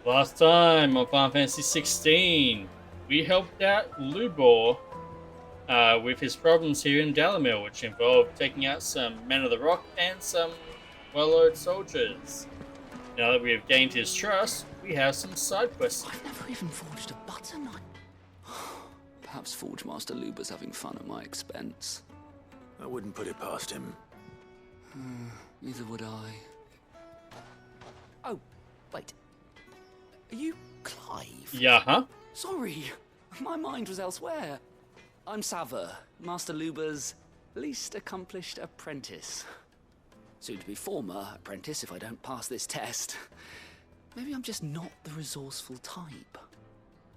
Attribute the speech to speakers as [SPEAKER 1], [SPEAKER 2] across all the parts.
[SPEAKER 1] Last time on Final Fantasy 16, we helped out Lubor with his problems here in Dhalamil, which involved taking out some Men of the Rock and some well-oiled soldiers. Now that we have gained his trust, we have some side quests.
[SPEAKER 2] I've never even forged a butter knife. Perhaps Forge Master Luber's having fun at my expense.
[SPEAKER 3] I wouldn't put it past him.
[SPEAKER 2] Neither would I. Oh, wait. Are you Clive?
[SPEAKER 1] Yeah, huh?
[SPEAKER 2] Sorry, my mind was elsewhere. I'm Sava, Master Luber's least accomplished apprentice. Soon to be former apprentice if I don't pass this test. Maybe I'm just not the resourceful type.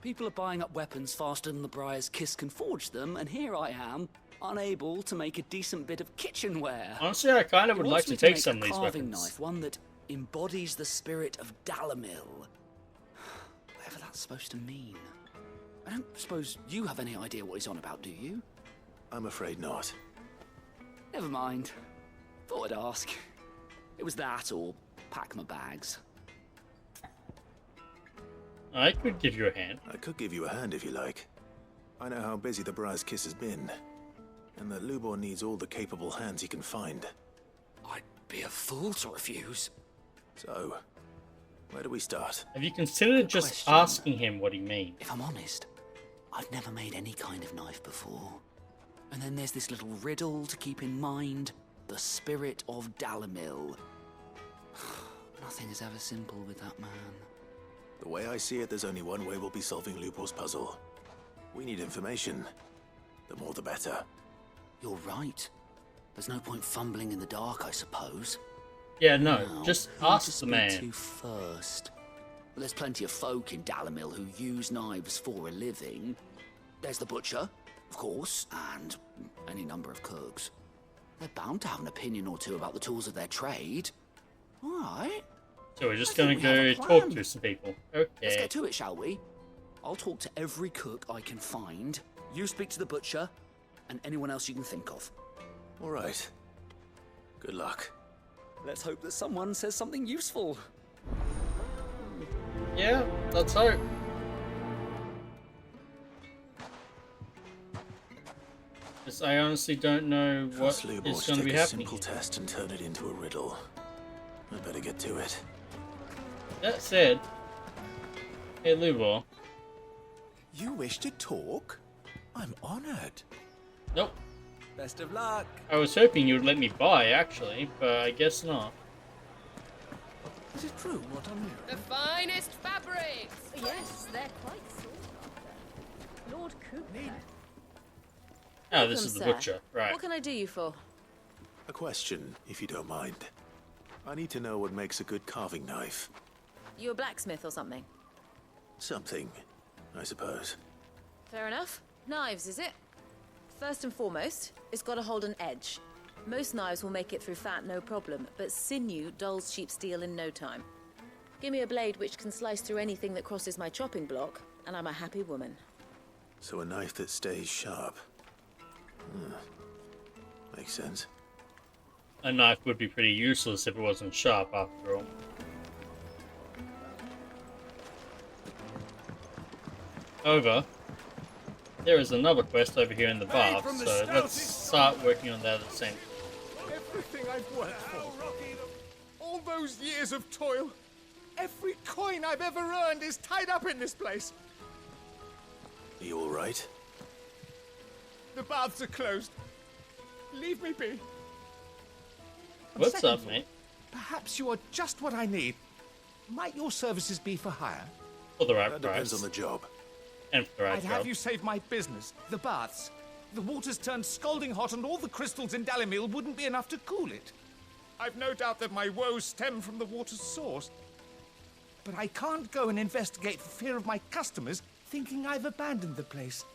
[SPEAKER 2] People are buying up weapons faster than the Briar's Kiss can forge them, and here I am, unable to make a decent bit of kitchenware.
[SPEAKER 1] Honestly, I kind of would like to take some of these
[SPEAKER 2] carving
[SPEAKER 1] weapons.
[SPEAKER 2] knife, one that embodies the spirit of Dhalamil. Whatever that's supposed to mean. I don't suppose you have any idea what he's on about, do you?
[SPEAKER 3] I'm afraid not.
[SPEAKER 2] Never mind. Thought I'd ask. It was that or pack my bags.
[SPEAKER 1] I could give you a hand.
[SPEAKER 3] I could give you a hand if you like. I know how busy the Briar's Kiss has been, and that Lubor needs all the capable hands he can find.
[SPEAKER 2] I'd be a fool to refuse.
[SPEAKER 3] So, where do we start?
[SPEAKER 1] Have you considered
[SPEAKER 2] Good
[SPEAKER 1] just
[SPEAKER 2] question.
[SPEAKER 1] asking him what he means?
[SPEAKER 2] If I'm honest, I've never made any kind of knife before. And then there's this little riddle to keep in mind. The spirit of Dhalamil. Nothing is ever simple with that man.
[SPEAKER 3] The way I see it, there's only one way we'll be solving Lubor's puzzle. We need information. The more the better.
[SPEAKER 2] You're right. There's no point fumbling in the dark, I suppose.
[SPEAKER 1] Yeah, no,
[SPEAKER 2] Now,
[SPEAKER 1] just
[SPEAKER 2] who to
[SPEAKER 1] ask the
[SPEAKER 2] speak
[SPEAKER 1] man.
[SPEAKER 2] to first? Well, there's plenty of folk in Dhalamil who use knives for a living. There's the butcher, of course, and any number of cooks. They're bound to have an opinion or two about the tools of their trade. All right.
[SPEAKER 1] So we're just
[SPEAKER 2] I
[SPEAKER 1] gonna
[SPEAKER 2] think we have
[SPEAKER 1] go
[SPEAKER 2] a
[SPEAKER 1] talk
[SPEAKER 2] plan.
[SPEAKER 1] to some people.
[SPEAKER 2] Let's
[SPEAKER 1] Okay.
[SPEAKER 2] get to it, shall we? I'll talk to every cook I can find. You speak to the butcher, and anyone else you can think of.
[SPEAKER 3] All right. Good luck.
[SPEAKER 2] Let's hope that someone says something useful.
[SPEAKER 1] Yeah, let's hope. Because I honestly don't know what
[SPEAKER 3] Trust Lubor
[SPEAKER 1] is
[SPEAKER 3] to
[SPEAKER 1] going to
[SPEAKER 3] take
[SPEAKER 1] be
[SPEAKER 3] a
[SPEAKER 1] happening
[SPEAKER 3] simple
[SPEAKER 1] here.
[SPEAKER 3] test and turn it into a riddle. I better get to it.
[SPEAKER 1] That said, hey Lubor.
[SPEAKER 4] You wish to talk? I'm honored.
[SPEAKER 1] Nope.
[SPEAKER 4] Best of luck.
[SPEAKER 1] I was hoping you would let me buy, actually, but I guess not.
[SPEAKER 4] Is it true what I'm hearing?
[SPEAKER 5] The finest fabrics!
[SPEAKER 6] Yes, they're quite sought after. Lord Cooper.
[SPEAKER 1] Oh, this
[SPEAKER 6] Welcome,
[SPEAKER 1] is the
[SPEAKER 6] sir.
[SPEAKER 1] butcher. Right.
[SPEAKER 6] What can I do you for?
[SPEAKER 3] A question, if you don't mind. I need to know what makes a good carving knife.
[SPEAKER 6] You a blacksmith or something?
[SPEAKER 3] Something, I suppose.
[SPEAKER 6] Fair enough. Knives, is it? First and foremost, it's got to hold an edge. Most knives will make it through fat, no problem, but sinew dulls cheap steel in no time. Give me a blade which can slice through anything that crosses my chopping block, and I'm a happy woman.
[SPEAKER 3] So a knife that stays sharp. Makes sense.
[SPEAKER 1] A knife would be pretty useless if it wasn't sharp, after all. However, there is another quest over here in the bath, so let's start working on that at the same time.
[SPEAKER 4] Everything I've worked for. All those years of toil. Every coin I've ever earned is tied up in this place.
[SPEAKER 3] Are you all right?
[SPEAKER 4] The baths are closed. Leave me be. On
[SPEAKER 1] What's
[SPEAKER 4] second
[SPEAKER 1] up,
[SPEAKER 4] thought,
[SPEAKER 1] mate?
[SPEAKER 4] Perhaps you are just what I need. Might your services be for hire?
[SPEAKER 1] For the right
[SPEAKER 3] That depends
[SPEAKER 1] price.
[SPEAKER 3] on the job.
[SPEAKER 1] And for the right
[SPEAKER 4] I'd have
[SPEAKER 1] job.
[SPEAKER 4] you save my business, the baths. The water's turned scalding hot and all the crystals in Dhalamil wouldn't be enough to cool it. I've no doubt that my woes stem from the water's source. But I can't go and investigate for fear of my customers thinking I've abandoned the place.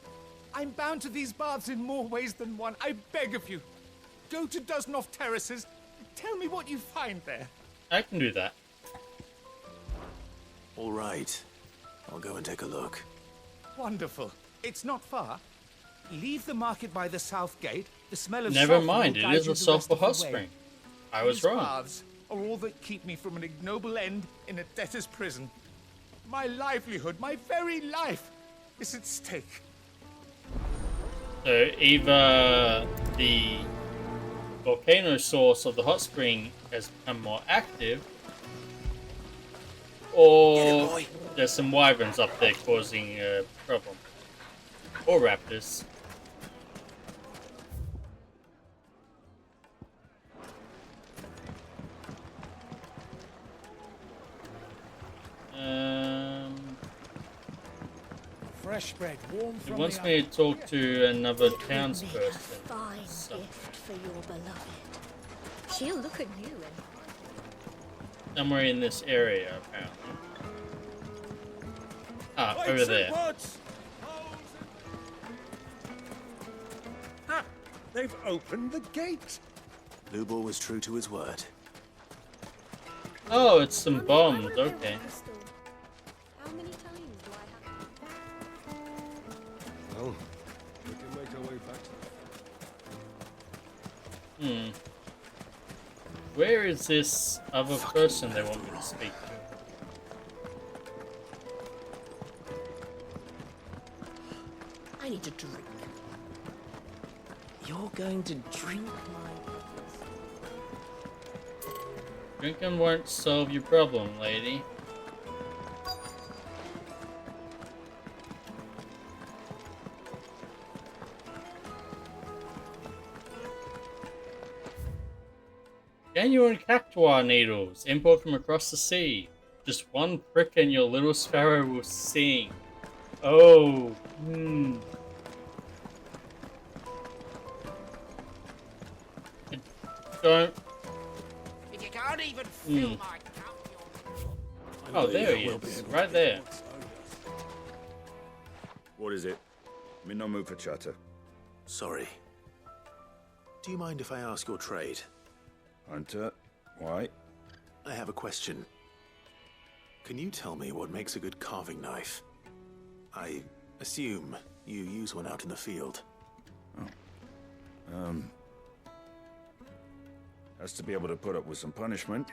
[SPEAKER 4] I'm bound to these baths in more ways than one. I beg of you. Go to Dusnoff Terraces. Tell me what you find there.
[SPEAKER 1] I can do that.
[SPEAKER 3] All right. I'll go and take a look.
[SPEAKER 4] Wonderful. It's not far. Leave the market by the south gate. The smell of
[SPEAKER 1] Never
[SPEAKER 4] sulphur
[SPEAKER 1] mind,
[SPEAKER 4] will
[SPEAKER 1] it
[SPEAKER 4] guide
[SPEAKER 1] is
[SPEAKER 4] you
[SPEAKER 1] a
[SPEAKER 4] the
[SPEAKER 1] sulphur
[SPEAKER 4] rest of the
[SPEAKER 1] hot
[SPEAKER 4] way.
[SPEAKER 1] spring. I was
[SPEAKER 4] These
[SPEAKER 1] wrong.
[SPEAKER 4] baths are all that keep me from an ignoble end in a debtor's prison. My livelihood, my very life, is at stake.
[SPEAKER 1] So either the volcano source of the hot spring has become more active, or there's some wyverns up there causing a problem. Or raptors.
[SPEAKER 7] Fresh bread, warm
[SPEAKER 1] He
[SPEAKER 7] from
[SPEAKER 1] wants
[SPEAKER 7] the
[SPEAKER 1] me to talk to another
[SPEAKER 8] It would make a
[SPEAKER 1] townsperson.
[SPEAKER 8] fine
[SPEAKER 1] So-
[SPEAKER 8] gift for your beloved. She'll look at you and
[SPEAKER 1] Somewhere in this area, apparently. Ah, over there.
[SPEAKER 7] Ah, they've opened the gate.
[SPEAKER 3] Lubor was true to his word.
[SPEAKER 1] Oh, it's some bombs. Okay.
[SPEAKER 8] how many times do I have?
[SPEAKER 7] Well, we can make our way back to
[SPEAKER 1] Hmm. Where is this other person they want me to speak to?
[SPEAKER 9] I need a drink. You're going to drink my...
[SPEAKER 1] Drinking won't solve your problem, lady. Genuine cactuar needles, import from across the sea. Just one prick and your little sparrow will sing. Oh, I don't.
[SPEAKER 4] If you can't even fill my cup,
[SPEAKER 1] Oh, there he is, right there.
[SPEAKER 10] What is it? I'm in no mood for chatter.
[SPEAKER 3] Sorry. Do you mind if I ask your trade?
[SPEAKER 10] Hunter, why?
[SPEAKER 3] I have a question. Can you tell me what makes a good carving knife? I assume you use one out in the field.
[SPEAKER 10] Has to be able to put up with some punishment.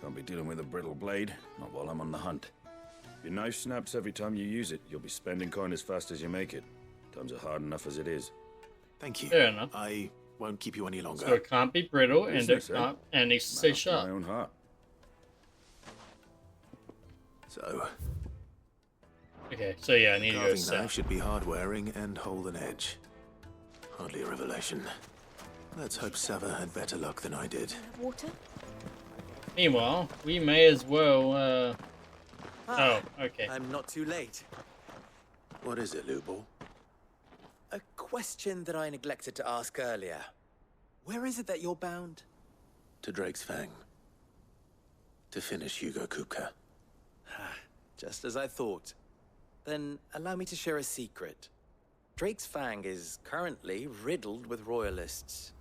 [SPEAKER 10] Can't be dealing with a brittle blade, not while I'm on the hunt. If your knife snaps every time you use it, you'll be spending coin as fast as you make it. Times are hard enough as it is.
[SPEAKER 3] Thank you.
[SPEAKER 1] Fair enough.
[SPEAKER 3] I won't keep you any longer.
[SPEAKER 1] So it can't be brittle, and it
[SPEAKER 10] Business, eh?
[SPEAKER 1] can't, and needs to stay
[SPEAKER 10] Matter after
[SPEAKER 1] sharp.
[SPEAKER 10] my own heart.
[SPEAKER 3] So,
[SPEAKER 1] Okay, so yeah, I need to go
[SPEAKER 3] carving
[SPEAKER 1] south.
[SPEAKER 3] knife should be hard-wearing and hold an edge. Hardly a revelation. Let's hope Sava had better luck than I did.
[SPEAKER 8] Water?
[SPEAKER 1] Meanwhile, we may as well, Oh, okay.
[SPEAKER 11] I'm not too late.
[SPEAKER 3] What is it, Lubor?
[SPEAKER 11] A question that I neglected to ask earlier. Where is it that you're bound?
[SPEAKER 3] To Drake's Fang. To finish Hugo Kupka.
[SPEAKER 11] Just as I thought. Then allow me to share a secret. Drake's Fang is currently riddled with royalists.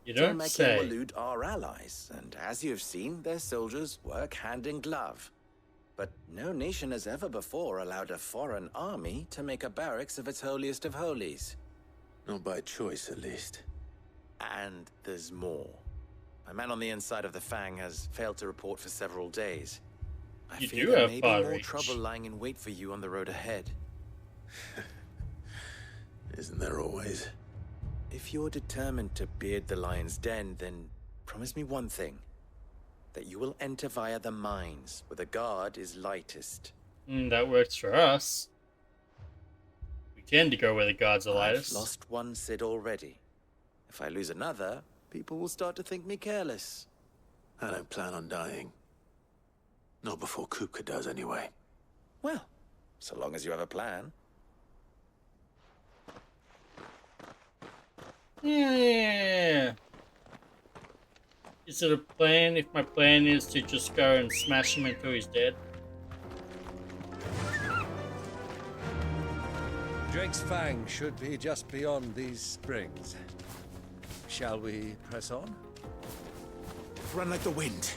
[SPEAKER 1] You don't
[SPEAKER 11] Dharmaki
[SPEAKER 1] say.
[SPEAKER 11] and Waloed are allies, and as you have seen, their soldiers work hand in glove. But no nation has ever before allowed a foreign army to make a barracks of its holiest of holies.
[SPEAKER 3] Not by choice, at least.
[SPEAKER 11] And there's more. A man on the inside of the Fang has failed to report for several days. I
[SPEAKER 1] You
[SPEAKER 11] fear
[SPEAKER 1] do
[SPEAKER 11] there
[SPEAKER 1] have
[SPEAKER 11] may be
[SPEAKER 1] far
[SPEAKER 11] more
[SPEAKER 1] reach.
[SPEAKER 11] trouble lying in wait for you on the road ahead.
[SPEAKER 3] Isn't there always?
[SPEAKER 11] If you're determined to beard the lion's den, then promise me one thing. That you will enter via the mines, where the guard is lightest.
[SPEAKER 1] That works for us. We tend to go where the guards are
[SPEAKER 11] I've
[SPEAKER 1] lightest.
[SPEAKER 11] lost one Cid already. If I lose another, people will start to think me careless.
[SPEAKER 3] I don't plan on dying. Not before Kupka does, anyway.
[SPEAKER 11] Well, so long as you have a plan.
[SPEAKER 1] Yeah. Is it a plan if my plan is to just go and smash him until he's dead?
[SPEAKER 7] Drake's Fang should be just beyond these springs. Shall we press on?
[SPEAKER 3] Run like the wind.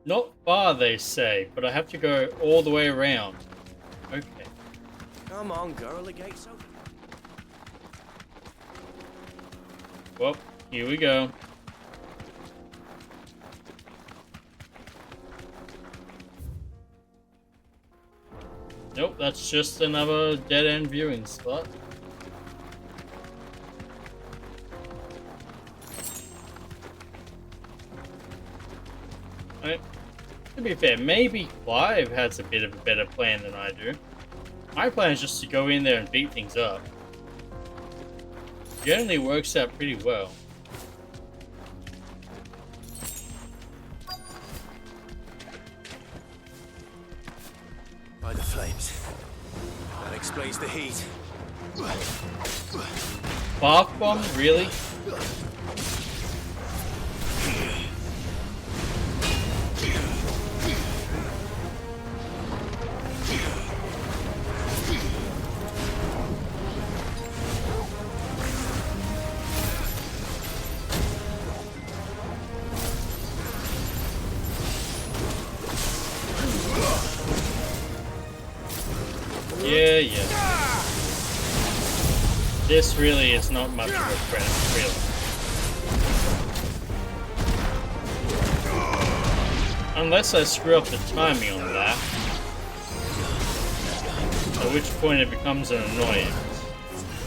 [SPEAKER 1] Not far, they say, but I have to go all the way around. Okay.
[SPEAKER 11] Come on, girl, the gate's open.
[SPEAKER 1] Well, here we go. Nope, that's just another dead-end viewing spot. Right. To be fair, maybe Clive has a bit of a better plan than I do. My plan is just to go in there and beat things up. Generally works out pretty well.
[SPEAKER 3] By the flames. That explains the heat.
[SPEAKER 1] Bark bomb? Really? Yeah. This really is not much of a threat, really. Unless I screw up the timing on that. At which point it becomes an annoyance.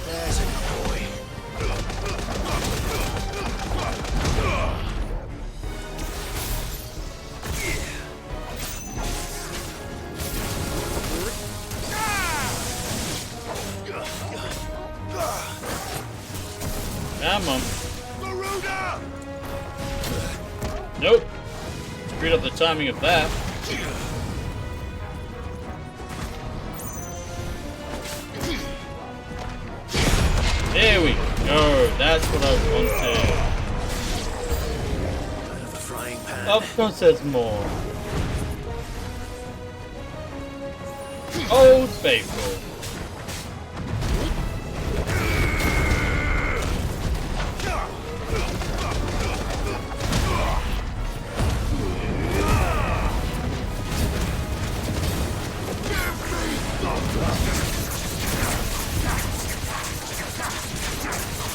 [SPEAKER 3] There's a boy.
[SPEAKER 1] Come on. Nope. Screwed up the timing of that. There we go. That's what I wanted.
[SPEAKER 3] Out of the frying pan.
[SPEAKER 1] Of course there's more. Old Faithful.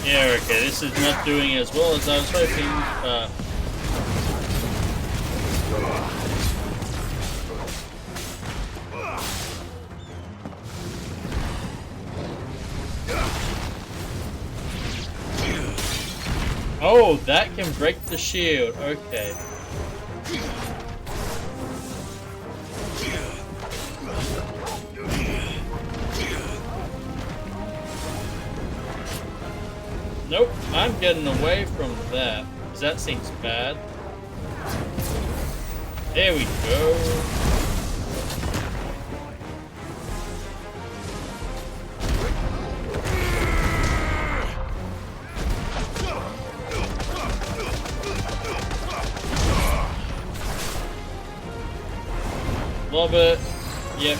[SPEAKER 1] Yeah, okay, this is not doing as well as I was hoping, but... Oh, that can break the shield, okay. Nope, I'm getting away from that, because that seems bad. There we go. Love it. Yep.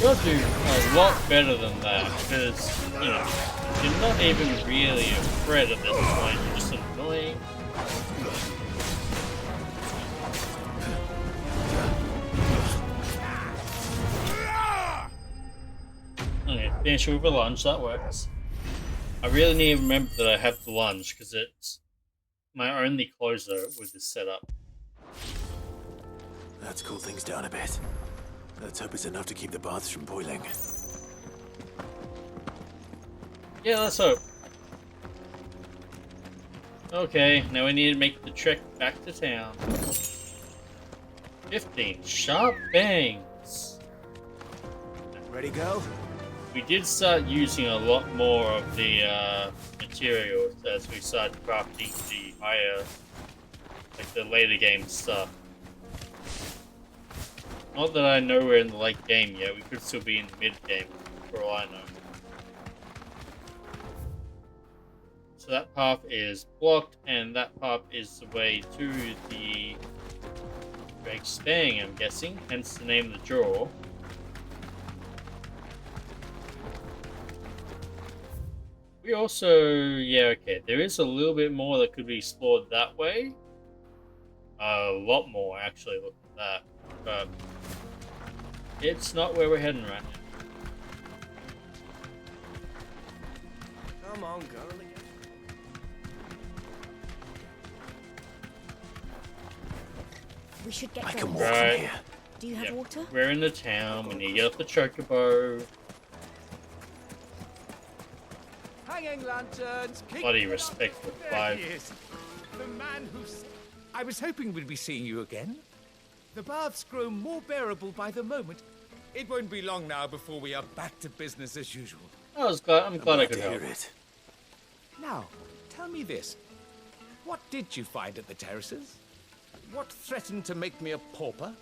[SPEAKER 1] Gotta do a lot better than that, because, you know, you're not even really a threat at this point, you're just annoying. Okay, finish with a lunge, that works. I really need to remember that I have the lunge, because it's my only closer with this setup.
[SPEAKER 3] Let's cool things down a bit. Let's hope it's enough to keep the baths from boiling.
[SPEAKER 1] Yeah, let's hope. Okay, now we need to make the trek back to town. 15 sharp bangs.
[SPEAKER 3] Ready, go?
[SPEAKER 1] We did start using a lot more of the materials as we started crafting the higher, like the later game stuff. Not that I know we're in the late game yet, we could still be in the mid game, for all I know. So that path is blocked, and that path is the way to the Drake Stang, I'm guessing, hence the name of the draw. We also, yeah, okay, there is a little bit more that could be explored that way. A lot more, actually, look at that. But It's not where we're heading right now.
[SPEAKER 7] Come on, girl. Again.
[SPEAKER 8] We should get
[SPEAKER 3] I
[SPEAKER 8] going.
[SPEAKER 3] can walk
[SPEAKER 1] Right.
[SPEAKER 3] from here.
[SPEAKER 8] Do you have
[SPEAKER 1] Yep.
[SPEAKER 8] water?
[SPEAKER 1] We're in the town. We need to get off the chocobo.
[SPEAKER 4] Hanging lanterns.
[SPEAKER 1] Bloody respectful vibe.
[SPEAKER 4] There he is. The man who's... I was hoping we'd be seeing you again. The baths grow more bearable by the moment. It won't be long now before we are back to business as usual.
[SPEAKER 1] I'm glad I
[SPEAKER 3] Glad
[SPEAKER 1] could
[SPEAKER 3] to
[SPEAKER 1] help.
[SPEAKER 3] hear it.
[SPEAKER 4] Now, tell me this. What did you find at the terraces? What threatened to make me a pauper?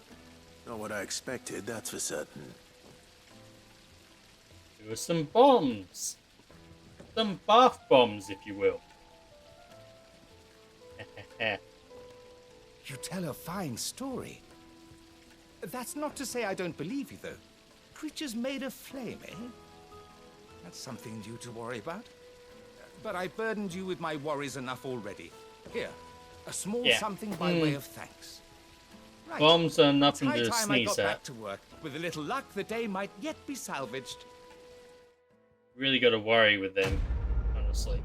[SPEAKER 3] Not what I expected, that's for certain.
[SPEAKER 1] There were some bombs. Some bath bombs, if you will.
[SPEAKER 4] You tell a fine story. That's not to say I don't believe you, though. Creatures made of flame, eh? That's something new to worry about. But I burdened you with my worries enough already. Here, a small something by way of thanks. Right.
[SPEAKER 1] Bombs are
[SPEAKER 4] It's
[SPEAKER 1] nothing
[SPEAKER 4] high
[SPEAKER 1] to
[SPEAKER 4] time I
[SPEAKER 1] sneeze
[SPEAKER 4] got
[SPEAKER 1] at.
[SPEAKER 4] back to work. With a little luck, the day might yet be salvaged.
[SPEAKER 1] Really got to worry with them, honestly.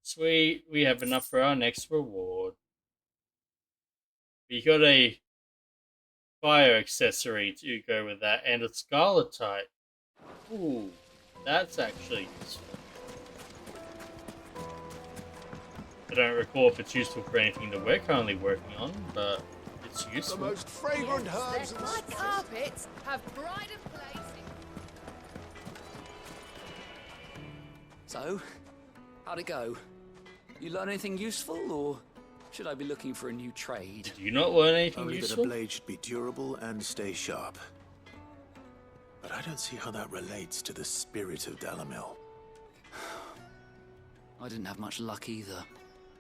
[SPEAKER 1] Sweet, we have enough for our next reward. We got a fire accessory to go with that, and a scarletite. Ooh, that's actually useful. I don't recall if it's useful for anything that we're currently working on, but it's useful.
[SPEAKER 7] The most fragrant herbs.
[SPEAKER 5] Let my carpets have pride of place.
[SPEAKER 2] So, how'd it go? You learn anything useful, or should I be looking for a new trade?
[SPEAKER 1] Did you not learn anything
[SPEAKER 3] Only that a
[SPEAKER 1] useful?
[SPEAKER 3] blade should be durable and stay sharp. But I don't see how that relates to the spirit of Dhalamil.
[SPEAKER 2] I didn't have much luck either.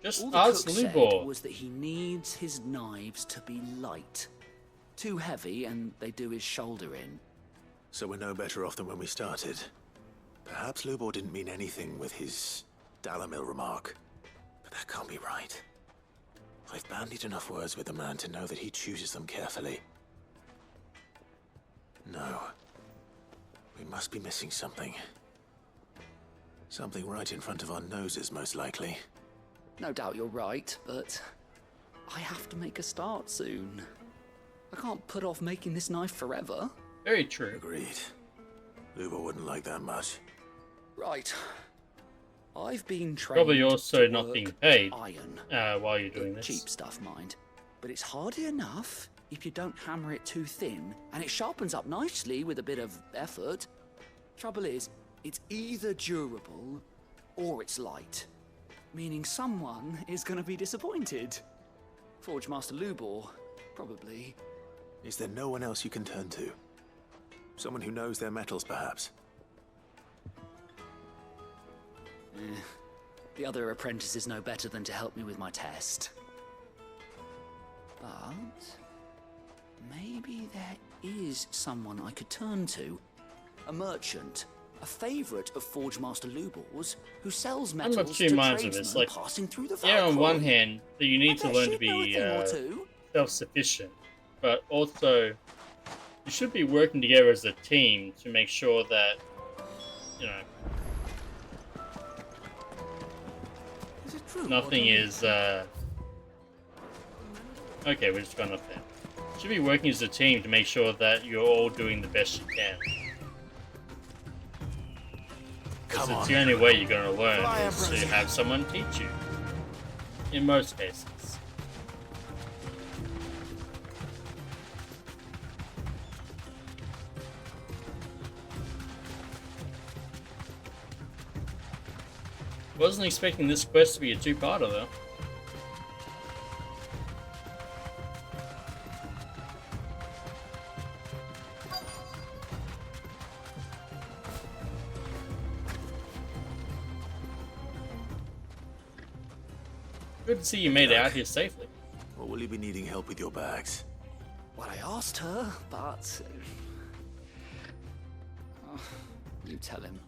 [SPEAKER 1] Just
[SPEAKER 2] All the
[SPEAKER 1] ask
[SPEAKER 2] cook said
[SPEAKER 1] Lubor.
[SPEAKER 2] was that he needs his knives to be light. Too heavy, and they do his shoulder in.
[SPEAKER 3] So we're no better off than when we started. Perhaps Lubor didn't mean anything with his Dhalamil remark. But that can't be right. I've bandied enough words with the man to know that he chooses them carefully. No. We must be missing something. Something right in front of our noses, most likely.
[SPEAKER 2] No doubt you're right, but I have to make a start soon. I can't put off making this knife forever.
[SPEAKER 1] Very true.
[SPEAKER 3] Agreed. Lubor wouldn't like that much.
[SPEAKER 2] Right. I've been trained
[SPEAKER 1] Probably also
[SPEAKER 2] to
[SPEAKER 1] not
[SPEAKER 2] work
[SPEAKER 1] being paid
[SPEAKER 2] iron.
[SPEAKER 1] while you're doing this.
[SPEAKER 2] Cheap stuff, mind. But it's hardy enough if you don't hammer it too thin, and it sharpens up nicely with a bit of effort. Trouble is, it's either durable or it's light, meaning someone is going to be disappointed. Forge Master Lubor, probably.
[SPEAKER 3] Is there no one else you can turn to? Someone who knows their metals, perhaps?
[SPEAKER 2] The other apprentices know better than to help me with my test. But maybe there is someone I could turn to. A merchant, a favourite of Forge Master Lubor's, who sells
[SPEAKER 1] I'm
[SPEAKER 2] metals
[SPEAKER 1] of two
[SPEAKER 2] to
[SPEAKER 1] minds of
[SPEAKER 2] tradesmen
[SPEAKER 1] this. Like,
[SPEAKER 2] passing through the
[SPEAKER 1] yeah, on
[SPEAKER 2] Valkyrie.
[SPEAKER 1] one hand, that you need to learn to
[SPEAKER 2] she'd know a
[SPEAKER 1] be
[SPEAKER 2] thing or two.
[SPEAKER 1] self-sufficient, but also you should be working together as a team to make sure that, you know,
[SPEAKER 2] Is it true?
[SPEAKER 1] nothing is, okay, we're just going up there. You should be working as a team to make sure that you're all doing the best you can. Because it's the only way you're going to learn is to have someone teach you. In most cases. Wasn't expecting this quest to be a two-parter though. Good to see you made it out here safely.
[SPEAKER 3] Or will you be needing help with your bags?
[SPEAKER 2] Well, I asked her, but... Oh, you tell him.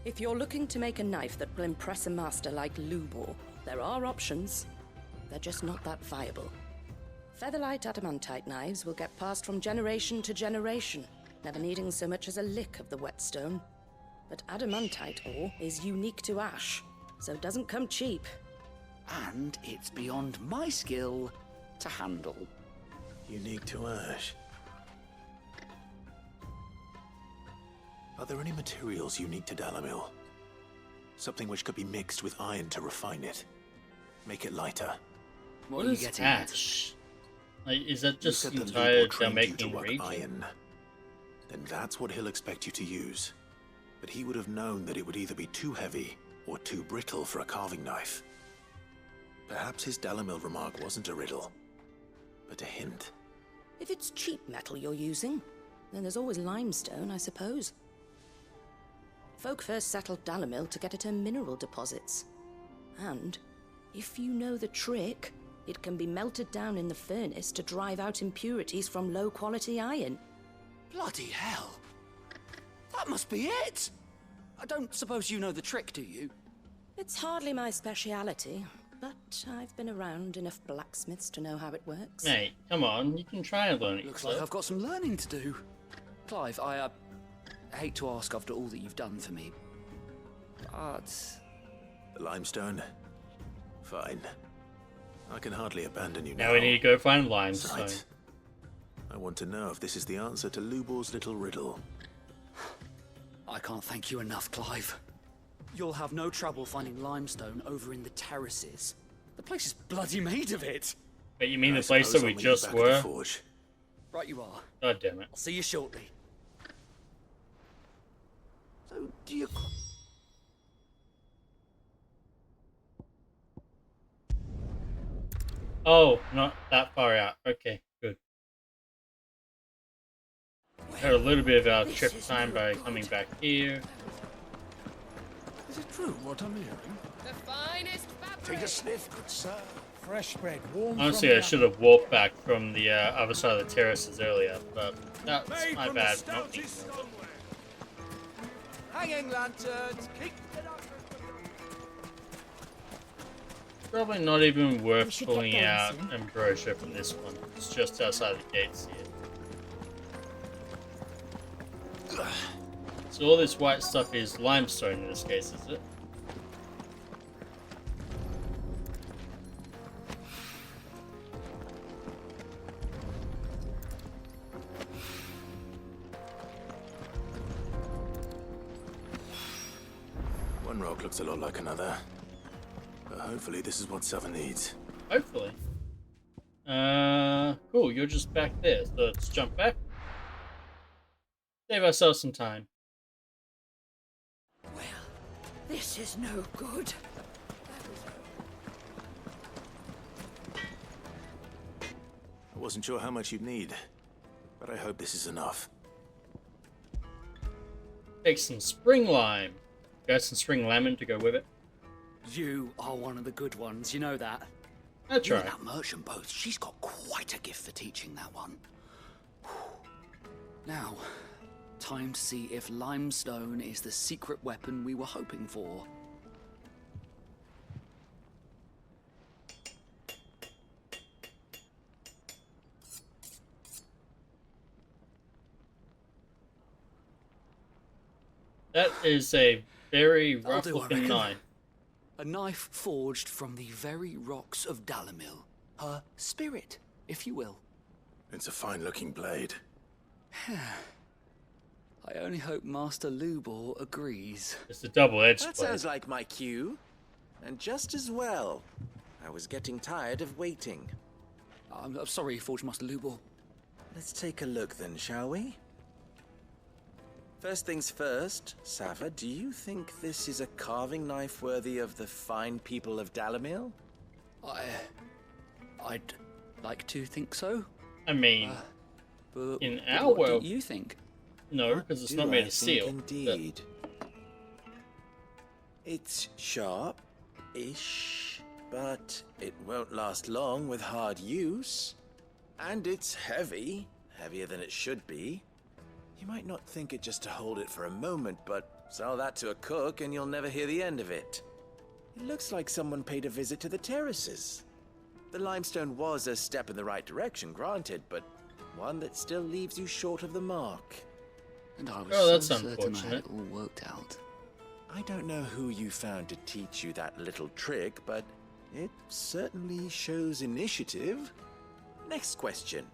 [SPEAKER 9] If you're looking to make a knife that will impress a master like Lubor, there are options. They're just not that viable. Featherlight adamantite knives will get passed from generation to generation, never needing so much as a lick of the whetstone. But adamantite ore is unique to ash, so it doesn't come cheap.
[SPEAKER 2] And it's beyond my skill to handle.
[SPEAKER 3] Unique to ash. Are there any materials unique to Dhalamil? Something which could be mixed with iron to refine it. Make it lighter.
[SPEAKER 2] What are you getting at?
[SPEAKER 1] ash? Like, is that
[SPEAKER 3] You
[SPEAKER 1] just
[SPEAKER 3] said the
[SPEAKER 1] entire
[SPEAKER 3] Lubor trained you to
[SPEAKER 1] Dalmatian
[SPEAKER 3] work
[SPEAKER 1] region?
[SPEAKER 3] iron. Then that's what he'll expect you to use. But he would have known that it would either be too heavy or too brittle for a carving knife. Perhaps his Dhalamil remark wasn't a riddle, but a hint.
[SPEAKER 9] If it's cheap metal you're using, then there's always limestone, I suppose. Folk first settled Dhalamil to get at her mineral deposits. And, if you know the trick, it can be melted down in the furnace to drive out impurities from low-quality iron.
[SPEAKER 2] Bloody hell! That must be it! I don't suppose you know the trick, do you?
[SPEAKER 9] It's hardly my speciality, but I've been around enough blacksmiths to know how it works.
[SPEAKER 1] Mate, come on, you can try and learn it
[SPEAKER 2] Looks
[SPEAKER 1] yourself.
[SPEAKER 2] like I've got some learning to do. Clive, I hate to ask after all that you've done for me, but...
[SPEAKER 3] The limestone? Fine. I can hardly abandon you now.
[SPEAKER 1] Now we need to go find limestone.
[SPEAKER 3] Besides, I want to know if this is the answer to Lubor's little riddle.
[SPEAKER 2] I can't thank you enough, Clive. You'll have no trouble finding limestone over in the terraces. The place is bloody made of it.
[SPEAKER 1] But you mean
[SPEAKER 3] I
[SPEAKER 1] the place
[SPEAKER 3] suppose
[SPEAKER 1] that
[SPEAKER 3] I'll
[SPEAKER 1] we
[SPEAKER 3] meet you
[SPEAKER 1] just
[SPEAKER 3] back at the
[SPEAKER 1] were?
[SPEAKER 3] forge.
[SPEAKER 2] Right you are.
[SPEAKER 1] God damn it.
[SPEAKER 2] I'll see you shortly. So, do you...
[SPEAKER 1] Oh, not that far out. Okay, good. Had a little bit of our trip time by coming back here.
[SPEAKER 7] Is it true what I'm hearing?
[SPEAKER 5] The finest fabric.
[SPEAKER 7] Take a sniff, good sir. Fresh bread, warm
[SPEAKER 1] Honestly,
[SPEAKER 7] from
[SPEAKER 1] I should have walked back from the other side of the terraces earlier, but that's my bad. Not me.
[SPEAKER 4] Hanging lanterns, keep it up.
[SPEAKER 1] Probably not even
[SPEAKER 8] We
[SPEAKER 1] worth
[SPEAKER 8] should get
[SPEAKER 1] pulling
[SPEAKER 8] going
[SPEAKER 1] out
[SPEAKER 8] soon.
[SPEAKER 1] Ambrosia from this one. It's just outside the gates here. So all this white stuff is limestone in this case, is it?
[SPEAKER 3] One rock looks a lot like another. But hopefully this is what Sava needs.
[SPEAKER 1] Hopefully. Cool, you're just back there, so let's jump back. Save ourselves some time.
[SPEAKER 9] Well, this is no good.
[SPEAKER 3] I wasn't sure how much you'd need, but I hope this is enough.
[SPEAKER 1] Take some spring lime. Got some spring lemon to go with it.
[SPEAKER 2] You are one of the good ones, you know that.
[SPEAKER 1] That's
[SPEAKER 2] You know
[SPEAKER 1] right.
[SPEAKER 2] that merchant both, she's got quite a gift for teaching that one. Now, time to see if limestone is the secret weapon we were hoping for.
[SPEAKER 1] That is a very
[SPEAKER 2] That'll
[SPEAKER 1] rough
[SPEAKER 2] do, I
[SPEAKER 1] looking
[SPEAKER 2] reckon.
[SPEAKER 1] knife.
[SPEAKER 2] A knife forged from the very rocks of Dhalamil. Her spirit, if you will.
[SPEAKER 3] It's a fine-looking blade.
[SPEAKER 2] I only hope Master Lubor agrees.
[SPEAKER 1] It's a double-edged
[SPEAKER 11] That
[SPEAKER 1] blade.
[SPEAKER 11] sounds like my cue. And just as well. I was getting tired of waiting.
[SPEAKER 2] I'm sorry, Forge Master Lubor.
[SPEAKER 11] Let's take a look then, shall we? First things first, Sava, do you think this is a carving knife worthy of the fine people of Dhalamil?
[SPEAKER 2] I'd like to think so.
[SPEAKER 1] I mean,
[SPEAKER 2] But
[SPEAKER 1] in
[SPEAKER 2] what
[SPEAKER 1] our world,
[SPEAKER 2] do you think?
[SPEAKER 1] no, because it's
[SPEAKER 11] Do
[SPEAKER 1] not
[SPEAKER 11] I
[SPEAKER 1] made of
[SPEAKER 11] think
[SPEAKER 1] steel.
[SPEAKER 11] Indeed. It's sharp-ish, but it won't last long with hard use. And it's heavy, heavier than it should be. You might not think it just to hold it for a moment, but sell that to a cook and you'll never hear the end of it. It looks like someone paid a visit to the terraces. The limestone was a step in the right direction, granted, but one that still leaves you short of the mark.
[SPEAKER 2] And I was
[SPEAKER 1] Oh, that's
[SPEAKER 2] so certain I had
[SPEAKER 1] unfortunate.
[SPEAKER 2] it all worked out.
[SPEAKER 11] I don't know who you found to teach you that little trick, but it certainly shows initiative. Next question.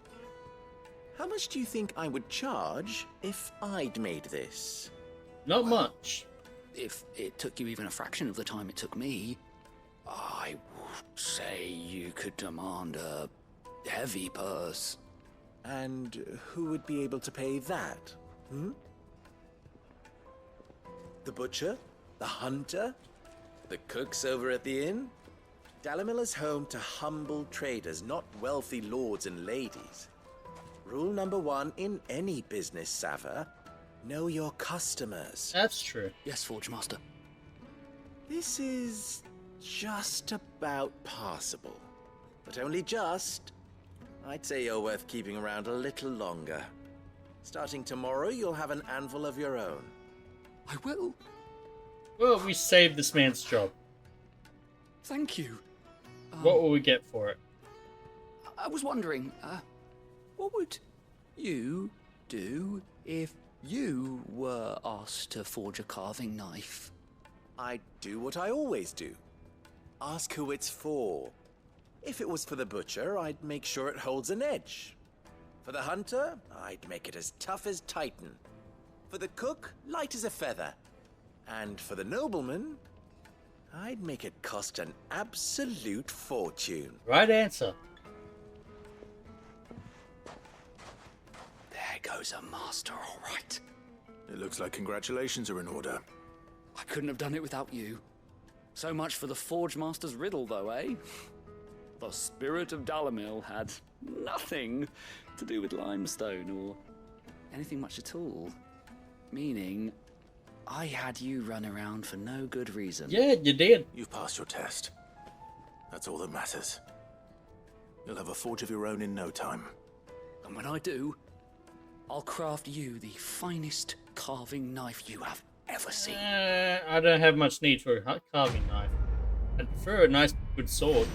[SPEAKER 11] How much do you think I would charge if I'd made this?
[SPEAKER 1] Not much.
[SPEAKER 2] If it took you even a fraction of the time it took me, I would say you could demand a heavy purse.
[SPEAKER 11] And who would be able to pay that? The butcher? The hunter? The cooks over at the inn? Dhalamil is home to humble traders, not wealthy lords and ladies. Rule number 1 in any business, Sava: know your customers.
[SPEAKER 1] That's true.
[SPEAKER 2] Yes, Forge Master.
[SPEAKER 11] This is just about passable. But only just. I'd say you're worth keeping around a little longer. Starting tomorrow, you'll have an anvil of your own.
[SPEAKER 2] I will.
[SPEAKER 1] Well, we saved this man's job.
[SPEAKER 2] Thank you.
[SPEAKER 1] What will we get for it?
[SPEAKER 2] I was wondering, what would you do if you were asked to forge a carving knife?
[SPEAKER 11] I'd do what I always do. Ask who it's for. If it was for the butcher, I'd make sure it holds an edge. For the hunter, I'd make it as tough as Titan. For the cook, light as a feather. And for the nobleman, I'd make it cost an absolute fortune.
[SPEAKER 1] Right answer.
[SPEAKER 2] There goes a master, all right.
[SPEAKER 3] It looks like congratulations are in order.
[SPEAKER 2] I couldn't have done it without you. So much for the Forge Master's riddle, though, eh? The spirit of Dhalamil had nothing to do with limestone or anything much at all. Meaning, I had you run around for no good reason.
[SPEAKER 1] Yeah, you did.
[SPEAKER 3] You've passed your test. That's all that matters. You'll have a forge of your own in no time.
[SPEAKER 2] And when I do, I'll craft you the finest carving knife you have ever seen.
[SPEAKER 1] I don't have much need for a carving knife. I'd prefer a nice, good sword.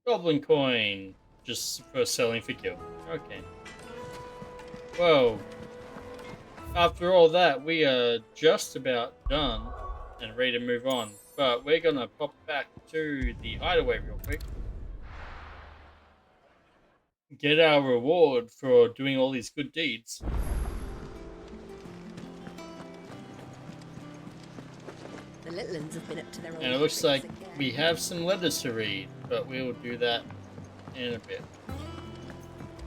[SPEAKER 1] Goblin coin. Just for selling for gil. Okay. Well, after all that, we are just about done and ready to move on. But we're gonna pop back to the hideaway real quick. Get our reward for doing all these good deeds.
[SPEAKER 8] The little ones have been up to their old
[SPEAKER 1] And it looks
[SPEAKER 8] tricks
[SPEAKER 1] like
[SPEAKER 8] again.
[SPEAKER 1] we have some letters to read, but we'll do that in a bit.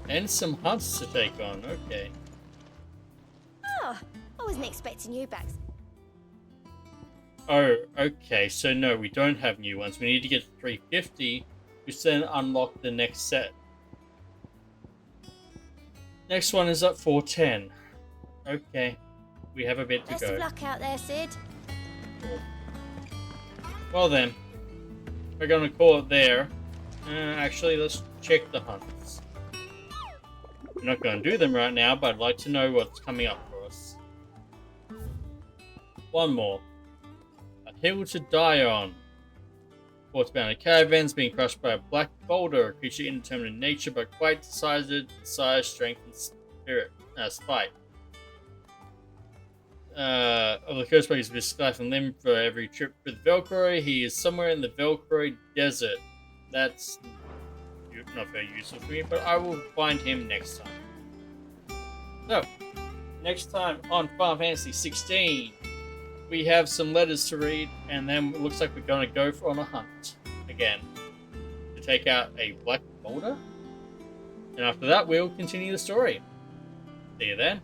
[SPEAKER 1] And some hunts to take on, okay.
[SPEAKER 8] Oh, I wasn't expecting you back.
[SPEAKER 1] Oh, okay, so no, we don't have new ones. We need to get to 350, which then unlock the next set. Next one is at 410. Okay, we have a bit to
[SPEAKER 8] Best
[SPEAKER 1] go.
[SPEAKER 8] of luck out there, Sid.
[SPEAKER 1] Well then, we're gonna call it there. Actually, let's check the hunts. We're not gonna do them right now, but I'd like to know what's coming up for us. One more. A hill to die on. Waterbound caravans being crushed by a black boulder, a creature indeterminate in nature but quite decided in size, strength, and spirit, spite. Of the curse breaks with life and limb for every trip with Velcro. He is somewhere in the Velcro desert. That's not very useful for me, but I will find him next time. So, next time on Final Fantasy 16, we have some letters to read, and then it looks like we're going to go on a hunt again to take out a black boulder. And after that, we'll continue the story. See you then.